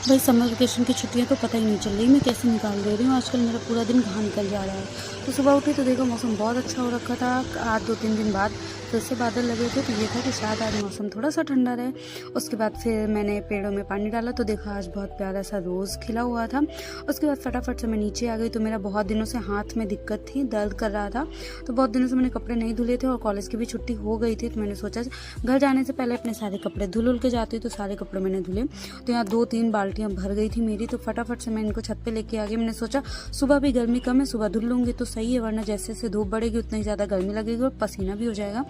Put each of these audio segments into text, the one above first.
भाई summer vacation की छुट्टियां तो पता ही नहीं चल रही मैं कैसे निकाल दे रही हूँ। आजकल मेरा पूरा दिन कहाँ निकल जा रहा है। तो सुबह उठी तो देखो मौसम बहुत अच्छा हो रखा था। आज 2-3 दिन बाद फिर से बादल लगे थे तो ये था कि शायद आज मौसम थोड़ा सा ठंडा रहे। उसके बाद फिर मैंने पेड़ों में पानी डाला तो देखा आज बहुत प्यारा सा रोज़ खिला हुआ था। उसके बाद फटाफट से मैं नीचे आ गई तो मेरा बहुत दिनों से हाथ में दिक्कत थी, दर्द कर रहा था। तो बहुत दिनों से मैंने कपड़े नहीं धुले थे और कॉलेज की भी छुट्टी हो गई थी। तो मैंने सोचा घर जाने से पहले अपने सारे कपड़े धुल के जाती। तो सारे कपड़े मैंने धुले तो यहाँ 2-3 बाल्टियाँ भर गई थी मेरी। तो फटाफट से मैं इनको छत पे लेके आ गई। मैंने सोचा सुबह भी गर्मी कम है, सुबह धुल लूँगी तो सही है, वरना जैसे जैसे धूप बढ़ेगी उतनी ही ज़्यादा गर्मी लगेगी और पसीना भी हो जाएगा।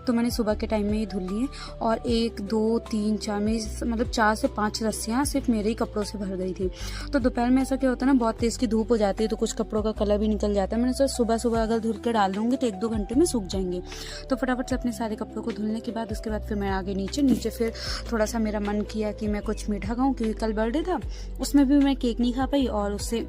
तो मैंने सुबह के टाइम में ही धुल लिए और 1 2 3 4 मेरी मतलब 4 से 5 रस्सियाँ सिर्फ मेरे ही कपड़ों से भर गई थी। तो दोपहर में ऐसा क्या होता है ना, बहुत तेज़ की धूप हो जाती है तो कुछ कपड़ों का कलर भी निकल जाता है। मैंने सोचा सुबह सुबह अगर धुल के डाल दूँगी तो 1-2 घंटे में सूख जाएंगे। तो फटाफट से अपने सारे कपड़ों को धुलने के बाद उसके बाद फिर मैं आ गई नीचे फिर थोड़ा सा मेरा मन किया कि मैं कुछ मीठा खाऊं क्योंकि कल बर्थडे था। उसमें भी मैं केक नहीं खा पाई और उससे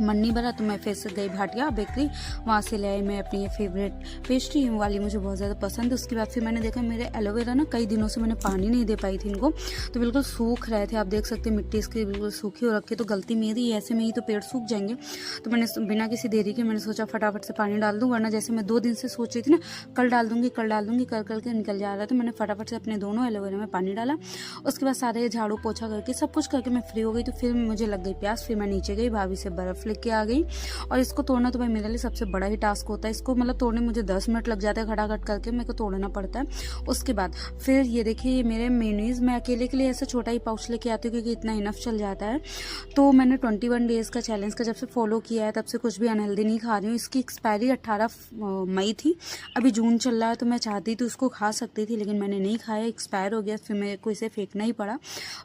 मन नहीं भरा तो मैं फिर से गई भाटिया बेकरी, वहाँ से ले आई मैं अपनी ये फेवरेट पेस्ट्री वाली, मुझे बहुत ज़्यादा पसंद है। उसके बाद फिर मैंने देखा मेरे एलोवेरा ना कई दिनों से मैंने पानी नहीं दे पाई थी इनको, तो बिल्कुल सूख रहे थे। आप देख सकते हैं मिट्टी इसकी बिल्कुल सूखी हो रखी है। तो गलती मेरी, ऐसे में ही तो पेड़ सूख जाएंगे। तो मैंने बिना किसी देरी के मैंने सोचा फटाफट से पानी डाल दूँ, वरना जैसे मैं 2 दिन से सोच रही थी ना कल डाल दूँगी कर के निकल जा रहा था। मैंने फटाफट से अपने दोनों एलोवेरा में पानी डाला। उसके बाद सारे झाड़ू पोछा करके सब कुछ करके मैं फ्री हो गई। तो फिर मुझे लग गई प्यास, फिर मैं नीचे गई, भाभी से बर्फ़ लेके आ गई। और इसको तोड़ना तो भाई मेरे लिए सबसे बड़ा ही टास्क होता है। इसको मतलब तोड़ने मुझे 10 मिनट लग जाते हैं, खटाखट करके मेरे को तोड़ना पड़ता है। उसके बाद फिर ये देखिए ये मेरे मेयोनीज़, मैं अकेले के लिए ऐसा छोटा ही पाउच लेके आती हूँ क्योंकि इतना इनफ चल जाता है। तो मैंने 21 डेज़ का चैलेंज का जब से फॉलो किया है तब से कुछ भी अनहेल्दी नहीं खा रही हूँ। इसकी एक्सपायरी 18 मई थी, अभी जून चल रहा है। तो मैं चाहती थी उसको खा सकती थी लेकिन मैंने नहीं खाया, एक्सपायर हो गया। फिर मेरे को इसे फेंकना ही पड़ा।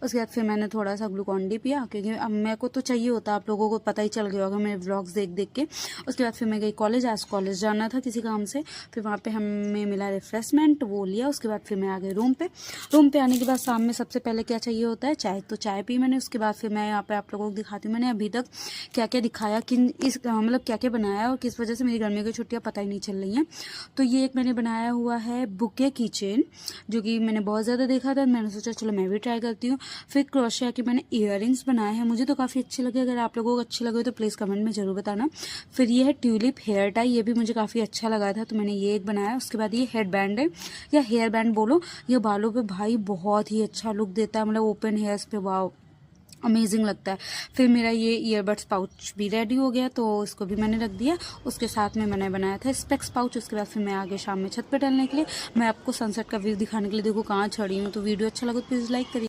उसके बाद फिर मैंने थोड़ा सा ग्लूकॉन डी पिया क्योंकि अब मेरे को तो चाहिए होता, आप लोगों को पता ही चल गया होगा मेरे व्लॉग्स देख के। उसके बाद फिर मैं गई कॉलेज, आज कॉलेज जाना था किसी काम से। फिर वहाँ पे हमें मिला रिफ्रेशमेंट, वो लिया। उसके बाद फिर मैं आ गई रूम पे आने के बाद शाम में सबसे पहले क्या चाहिए होता है, चाय। तो चाय पी मैंने। उसके बाद फिर मैं यहाँ पे आप लोगों को दिखाती हूँ मैंने अभी तक क्या क्या दिखाया, मतलब क्या क्या बनाया और किस वजह से मेरी गर्मियों की छुट्टियाँ पता ही नहीं चल रही हैं। तो ये एक मैंने बनाया हुआ है बुके की चेन, जो कि मैंने बहुत ज़्यादा देखा था, मैंने सोचा चलो मैं भी ट्राई करती हूँ। फिर क्रोशिया के मैंने ईयररिंग्स बनाए हैं, मुझे तो काफ़ी अच्छे लगे। अगर आप लोगों को अच्छे लगे तो प्लीज़ कमेंट में ज़रूर बताना। फिर ये है ट्यूलिप हेयर टाई, ये भी मुझे काफ़ी अच्छा लगा था तो मैंने ये एक बनाया। उसके बाद ये हेड बैंड है या हेयर बैंड बोलो, ये बालों पे भाई बहुत ही अच्छा लुक देता है, मतलब ओपन हेयर्स पे वाओ अमेजिंग लगता है। फिर मेरा ये ईयरबड्स पाउच भी रेडी हो गया तो इसको भी मैंने रख दिया। उसके साथ में मैंने बनाया था स्पेक्स पाउच। उसके बाद फिर मैं आगे शाम में छत पे टहलने के लिए, मैं आपको सनसेट का व्यू दिखाने के लिए देखो कहाँ चढ़ी हूँ। तो वीडियो अच्छा लगा तो प्लीज़ लाइक करिए।